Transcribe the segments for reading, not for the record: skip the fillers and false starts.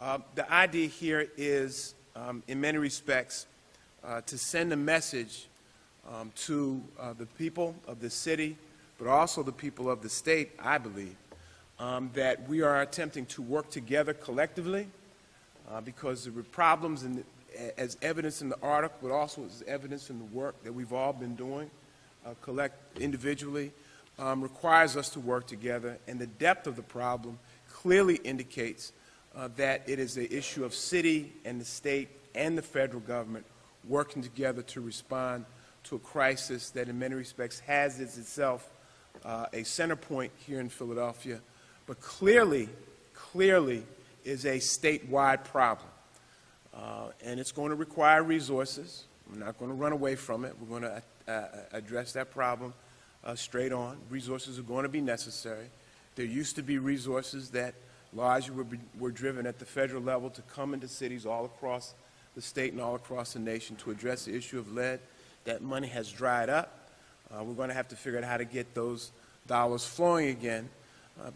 The idea here is, in many respects, to send a message to the people of the city, but also the people of the state, I believe, that we are attempting to work together collectively because there were problems, as evidence in the article, but also as evidence in the work that we've all been doing individually, requires us to work together, and the depth of the problem clearly indicates that it is an issue of city and the state and the federal government working together to respond to a crisis that in many respects has itself a center point here in Philadelphia, but clearly is a statewide problem. And it's going to require resources. We're not going to run away from it. We're going to address that problem straight on. Resources are going to be necessary. There used to be resources that largely were driven at the federal level to come into cities all across the state and all across the nation to address the issue of lead. That money has dried up. We're going to have to figure out how to get those dollars flowing again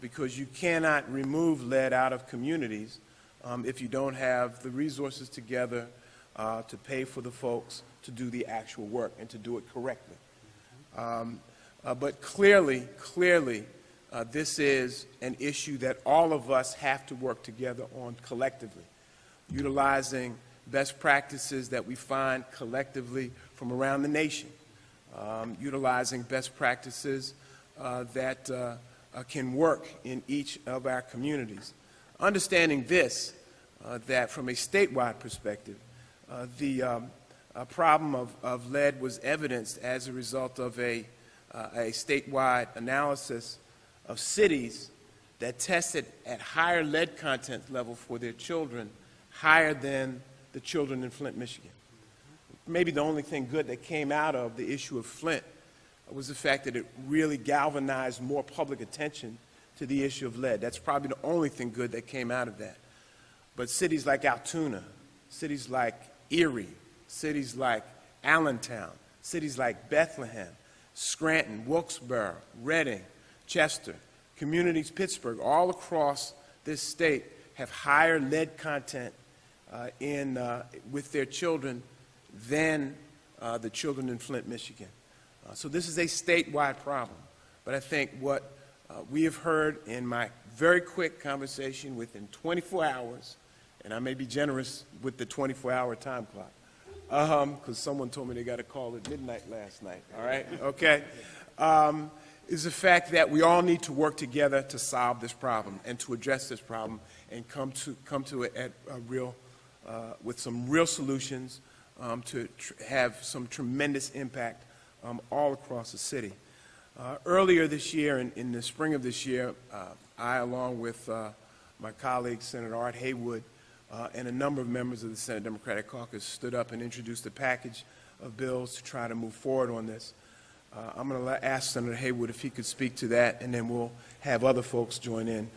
because you cannot remove lead out of communities if you don't have the resources together to pay for the folks to do the actual work and to do it correctly. But clearly, this is an issue that all of us have to work together on collectively, utilizing best practices that we find collectively from around the nation, utilizing best practices that can work in each of our communities. Understanding this, that from a statewide perspective, the problem of lead was evidenced as a result of a statewide analysis of cities that tested at higher lead content level for their children, higher than the children in Flint, Michigan. Maybe the only thing good that came out of the issue of Flint was the fact that it really galvanized more public attention to the issue of lead. That's probably the only thing good that came out of that. But cities like Altoona, cities like Erie, cities like Allentown, cities like Bethlehem, Scranton, Wilkes-Barre, Reading, Chester, communities, Pittsburgh, all across this state have higher lead content with their children than the children in Flint, Michigan. So this is a statewide problem. But I think what we have heard in my very quick conversation within 24 hours, and I may be generous with the 24-hour time clock, because someone told me they got a call at midnight last night, all right? Okay. Is the fact that we all need to work together to solve this problem and to address this problem and come to it at with some real solutions to have some tremendous impact all across the city. Earlier this year, in the spring of this year, I, along with my colleague, Senator Art Haywood, and a number of members of the Senate Democratic Caucus stood up and introduced a package of bills to try to move forward on this. I'm going to ask Senator Haywood if he could speak to that, and then we'll have other folks join in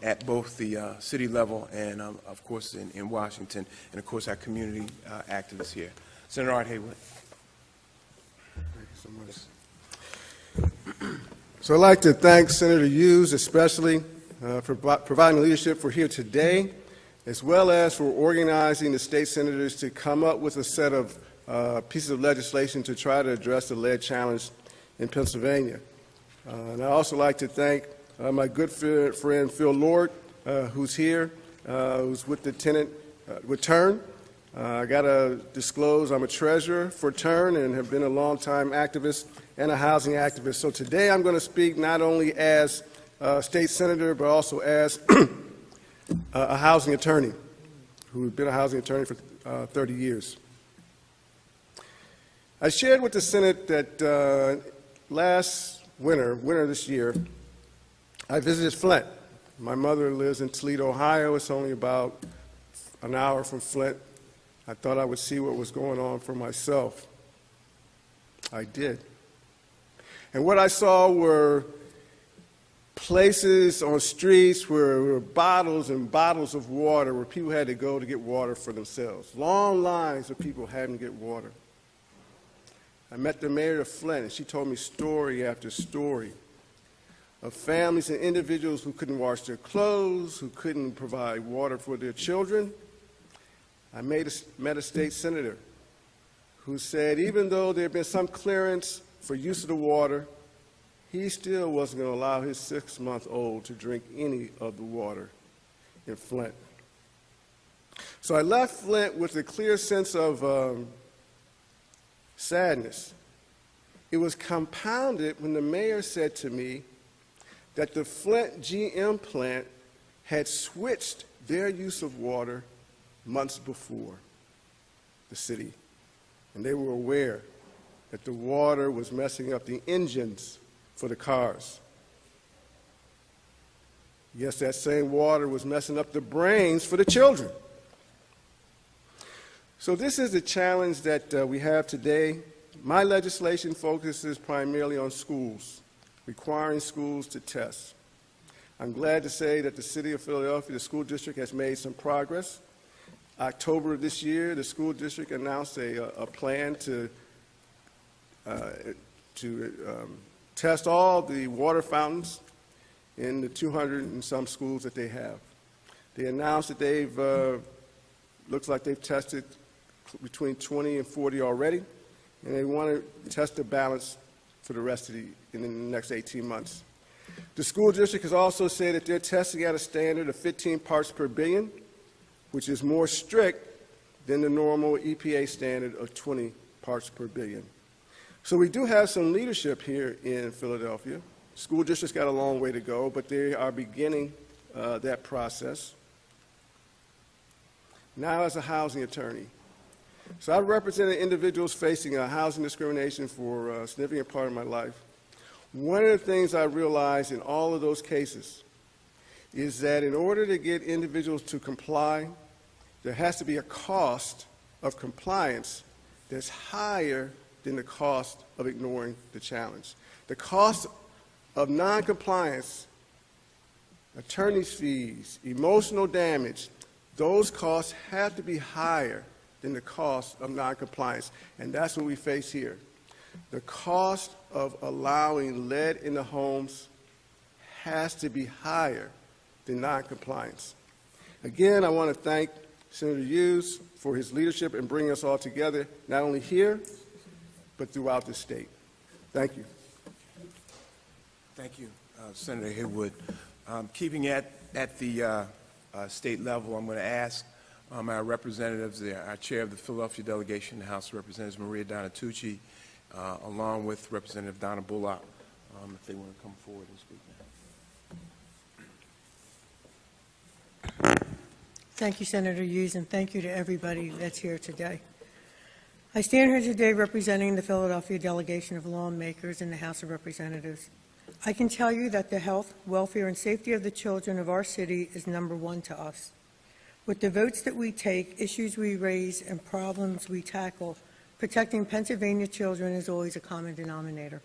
at both the city level and, of course, in Washington, and, of course, our community activists here. Senator Art Haywood. Thank you so much. So I'd like to thank Senator Hughes especially for providing leadership for here today, as well as for organizing the state senators to come up with a set of pieces of legislation to try to address the lead challenge in Pennsylvania. And I'd also like to thank my good friend Phil Lord, who's here, who's with the tenant with TURN. I got to disclose I'm a treasurer for TURN and have been a longtime activist and a housing activist. So today I'm going to speak not only as a state senator, but also as a housing attorney who's been a housing attorney for 30 years. I shared with the Senate that last winter this year, I visited Flint. My mother lives in Toledo, Ohio. It's only about an hour from Flint. I thought I would see what was going on for myself. I did. And what I saw were places on streets where there were bottles and bottles of water where people had to go to get water for themselves. Long lines of people having to get water. I met the mayor of Flint, and she told me story after story of families and individuals who couldn't wash their clothes, who couldn't provide water for their children. I met a state senator who said even though there had been some clearance for use of the water, he still wasn't going to allow his 6-month-old to drink any of the water in Flint. So I left Flint with a clear sense of sadness. It was compounded when the mayor said to me that the Flint GM plant had switched their use of water months before the city, and they were aware that the water was messing up the engines for the cars. Yes, that same water was messing up the brains for the children. So this is the challenge that we have today. My legislation focuses primarily on schools, requiring schools to test. I'm glad to say that the City of Philadelphia, the school district, has made some progress. October of this year, the school district announced a plan to test all the water fountains in the 200 and some schools that they have. They announced that they've, looks like they've tested between 20 and 40 already, and they want to test the balance for the rest of in the next 18 months. The school district has also said that they're testing at a standard of 15 parts per billion, which is more strict than the normal EPA standard of 20 parts per billion. So we do have some leadership here in Philadelphia. School districts got a long way to go, but they are beginning that process. Now as a housing attorney. So I've represented individuals facing housing discrimination for a significant part of my life. One of the things I realized in all of those cases is that in order to get individuals to comply, there has to be a cost of compliance that's higher than the cost of ignoring the challenge. The cost of noncompliance, attorney's fees, emotional damage, those costs have to be higher than the cost of noncompliance, and that's what we face here. The cost of allowing lead in the homes has to be higher than noncompliance. Again, I want to thank Senator Hughes for his leadership in bringing us all together, not only here, but throughout the state. Thank you. Thank you, Senator Haywood. Keeping at the state level, I'm going to ask our representatives, our chair of the Philadelphia delegation, the House of Representatives, Maria Donnatucci, along with Representative Donna Bullock, if they want to come forward and speak now. Thank you, Senator Hughes, and thank you to everybody that's here today. I stand here today representing the Philadelphia delegation of lawmakers in the House of Representatives. I can tell you that the health, welfare, and safety of the children of our city is #1 to us. With the votes that we take, issues we raise, and problems we tackle, protecting Pennsylvania children is always a common denominator.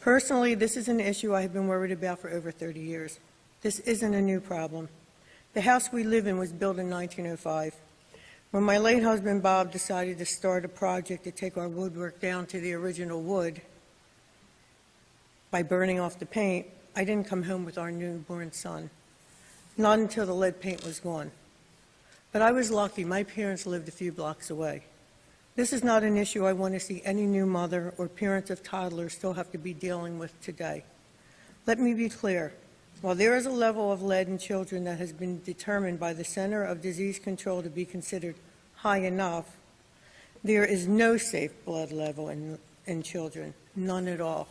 Personally, this is an issue I have been worried about for over 30 years. This isn't a new problem. The house we live in was built in 1905. When my late husband, Bob, decided to start a project to take our woodwork down to the original wood by burning off the paint, I didn't come home with our newborn son, not until the lead paint was gone. But I was lucky. My parents lived a few blocks away. This is not an issue I want to see any new mother or parents of toddlers still have to be dealing with today. Let me be clear. While there is a level of lead in children that has been determined by the Center of Disease Control to be considered high enough, there is no safe blood level in children, none at all.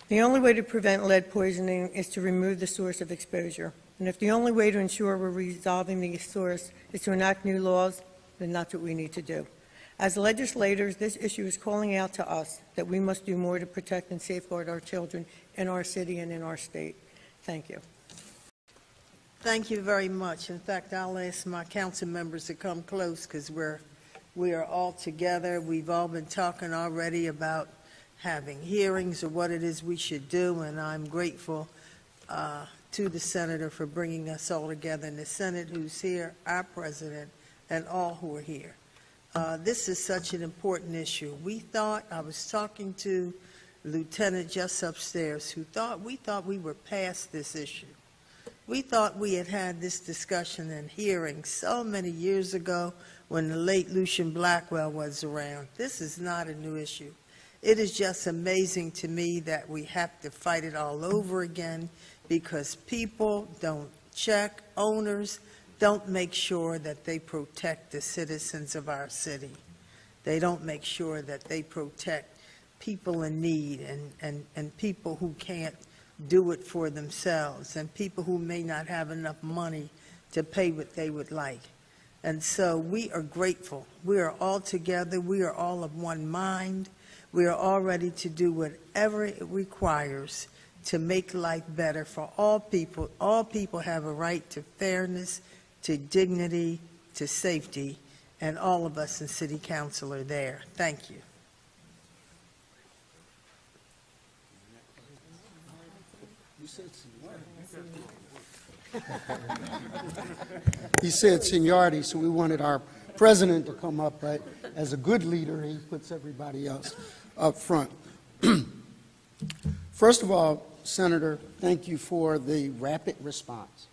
The only way to prevent lead poisoning is to remove the source of exposure. And if the only way to ensure we're resolving the source is to enact new laws, then that's what we need to do. As legislators, this issue is calling out to us that we must do more to protect and safeguard our children in our city and in our state. Thank you. Thank you very much. In fact, I'll ask my council members to come close because we are all together. We've all been talking already about having hearings or what it is we should do, and I'm grateful to the senator for bringing us all together, and the Senate who's here, our president, and all who are here. This is such an important issue. I was talking to Lieutenant just upstairs, we thought we were past this issue. We thought we had had this discussion and hearing so many years ago when the late Lucian Blackwell was around. This is not a new issue. It is just amazing to me that we have to fight it all over again because people don't check, owners don't make sure that they protect the citizens of our city. They don't make sure that they protect people in need and people who can't do it for themselves and people who may not have enough money to pay what they would like. And so we are grateful. We are all together. We are all of one mind. We are all ready to do whatever it requires to make life better for all people. All people have a right to fairness, to dignity, to safety, and all of us in City Council are there. Thank you. He said seniority, so we wanted our president to come up, but as a good leader, he puts everybody else up front. First of all, Senator, thank you for the rapid response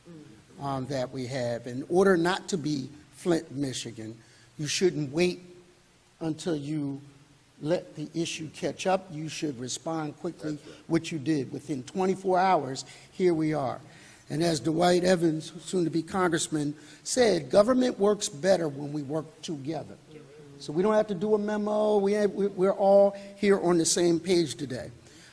that we have. In order not to be Flint, Michigan, you shouldn't wait until you let the issue catch up. You should respond quickly, which you did. Within 24 hours, here we are. And as Dwight Evans, soon-to-be congressman, said, government works better when we work together. So we don't have to do a memo. We're all here on the same page today.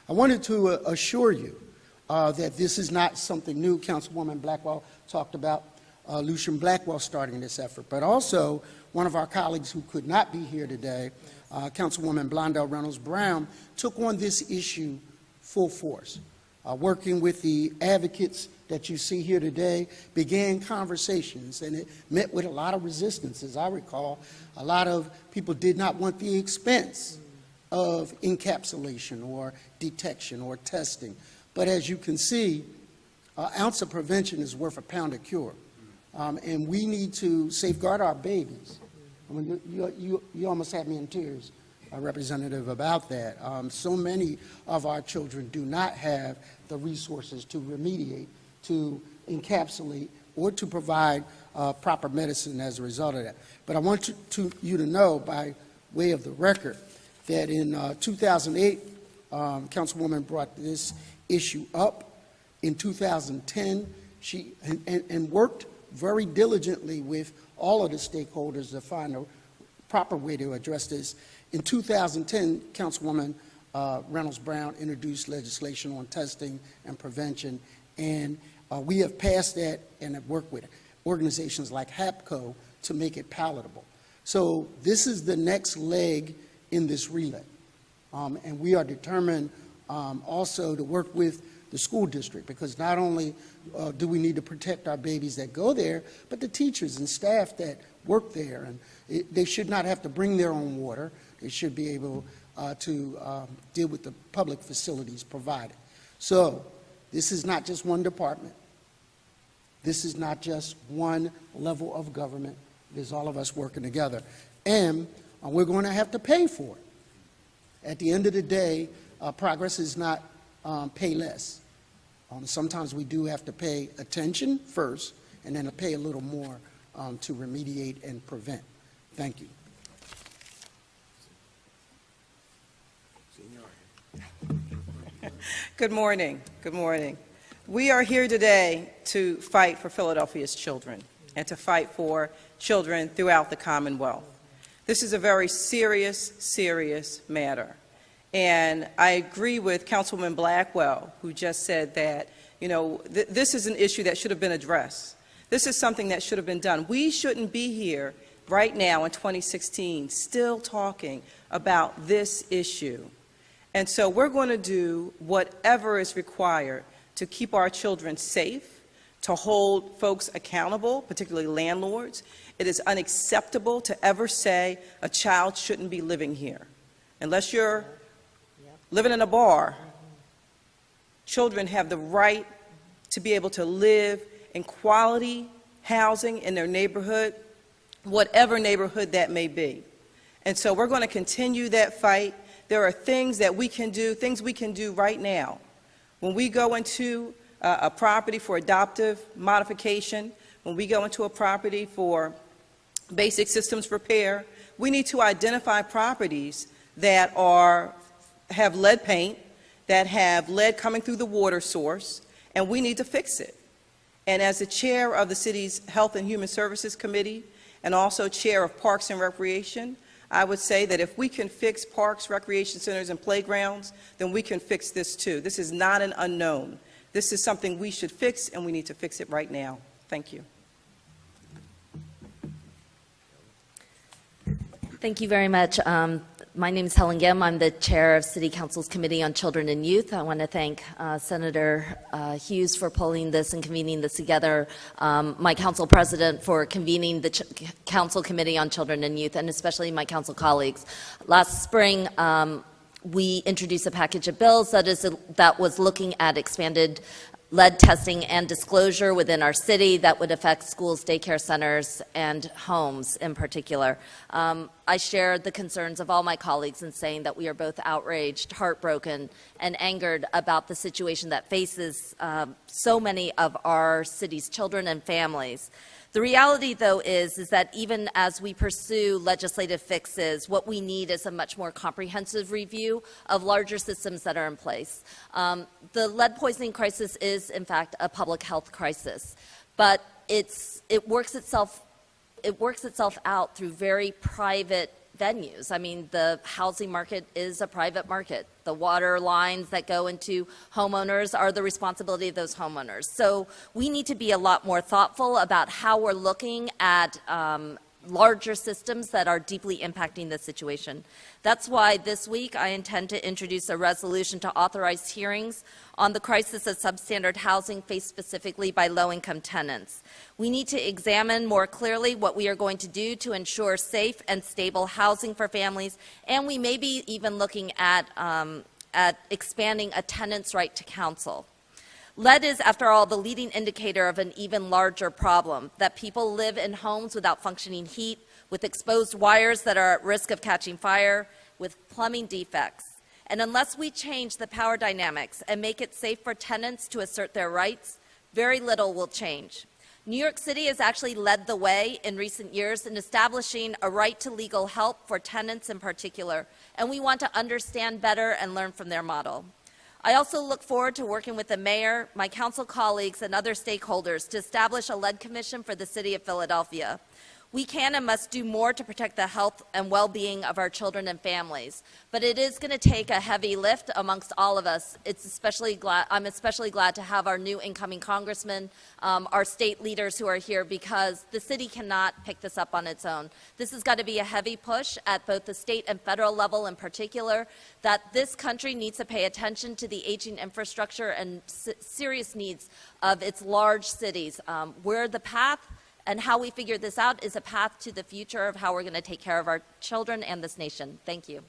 I wanted to assure you that this is not something new. Councilwoman Blackwell talked about Lucian Blackwell starting this effort, but also one of our colleagues who could not be here today, Councilwoman Blondell Reynolds-Brown, took on this issue full force. Working with the advocates that you see here today, began conversations, and it met with a lot of resistance, as I recall. A lot of people did not want the expense of encapsulation or detection or testing. But as you can see, an ounce of prevention is worth a pound of cure. And we need to safeguard our babies. I mean, you almost had me in tears, Representative, about that. So many of our children do not have the resources to remediate, to encapsulate, or to provide proper medicine as a result of that. But I want you to know, by way of the record, that in 2008, Councilwoman brought this issue up. In 2010, she and worked very diligently with all of the stakeholders to find a proper way to address this. In 2010, Councilwoman Reynolds-Brown introduced legislation on testing and prevention, and we have passed that and have worked with organizations like HAPCO to make it palatable. So this is the next leg in this relay, and we are determined also to work with the school district, because not only do we need to protect our babies that go there, but the teachers and staff that work there, and they should not have to bring their own water. They should be able to deal with the public facilities provided. So this is not just one department. This is not just one level of government. It is all of us working together. And we're going to have to pay for it. At the end of the day, progress is not pay less. Sometimes we do have to pay attention first, and then to pay a little more to remediate and prevent. Thank you. Good morning. Good morning. We are here today to fight for Philadelphia's children and to fight for children throughout the Commonwealth. This is a very serious, serious matter. And I agree with Councilwoman Blackwell, who just said that, you know, this is an issue that should have been addressed. This is something that should have been done. We shouldn't be here right now in 2016 still talking about this issue. And so we're going to do whatever is required to keep our children safe, to hold folks accountable, particularly landlords. It is unacceptable to ever say a child shouldn't be living here. Unless you're living in a bar, children have the right to be able to live in quality housing in their neighborhood, whatever neighborhood that may be. And so we're going to continue that fight. There are things that we can do right now. When we go into a property for adoptive modification, when we go into a property for basic systems repair, we need to identify properties that have lead paint, that have lead coming through the water source, and we need to fix it. And as the chair of the city's Health and Human Services Committee and also chair of Parks and Recreation, I would say that if we can fix parks, recreation centers, and playgrounds, then we can fix this too. This is not an unknown. This is something we should fix, and we need to fix it right now. Thank you. Thank you very much. My name is Helen. I'm the chair of City Council's Committee on Children and Youth. I want to thank Senator Hughes for pulling this and convening this together, my council president for convening the Council Committee on Children and Youth, and especially my council colleagues. Last spring, we introduced a package of bills that was looking at expanded lead testing and disclosure within our city that would affect schools, daycare centers, and homes in particular. I share the concerns of all my colleagues in saying that we are both outraged, heartbroken, and angered about the situation that faces so many of our city's children and families. The reality, though, is that even as we pursue legislative fixes, what we need is a much more comprehensive review of larger systems that are in place. The lead poisoning crisis is, in fact, a public health crisis, but it works itself out through very private venues. I mean, the housing market is a private market. The water lines that go into homeowners are the responsibility of those homeowners. So we need to be a lot more thoughtful about how we're looking at larger systems that are deeply impacting the situation. That's why this week I intend to introduce a resolution to authorize hearings on the crisis of substandard housing faced specifically by low-income tenants. We need to examine more clearly what we are going to do to ensure safe and stable housing for families, and we may be even looking at expanding a tenant's right to counsel. Lead is, after all, the leading indicator of an even larger problem, that people live in homes without functioning heat, with exposed wires that are at risk of catching fire, with plumbing defects. And unless we change the power dynamics and make it safe for tenants to assert their rights, very little will change. New York City has actually led the way in recent years in establishing a right to legal help for tenants in particular, and we want to understand better and learn from their model. I also look forward to working with the mayor, my council colleagues, and other stakeholders to establish a lead commission for the city of Philadelphia. We can and must do more to protect the health and well-being of our children and families, but it is going to take a heavy lift amongst all of us. I'm especially glad to have our new incoming congressman, our state leaders who are here, because the city cannot pick this up on its own. This has got to be a heavy push at both the state and federal level in particular, that this country needs to pay attention to the aging infrastructure and serious needs of its large cities. We're the path. And how we figure this out is a path to the future of how we're going to take care of our children and this nation. Thank you.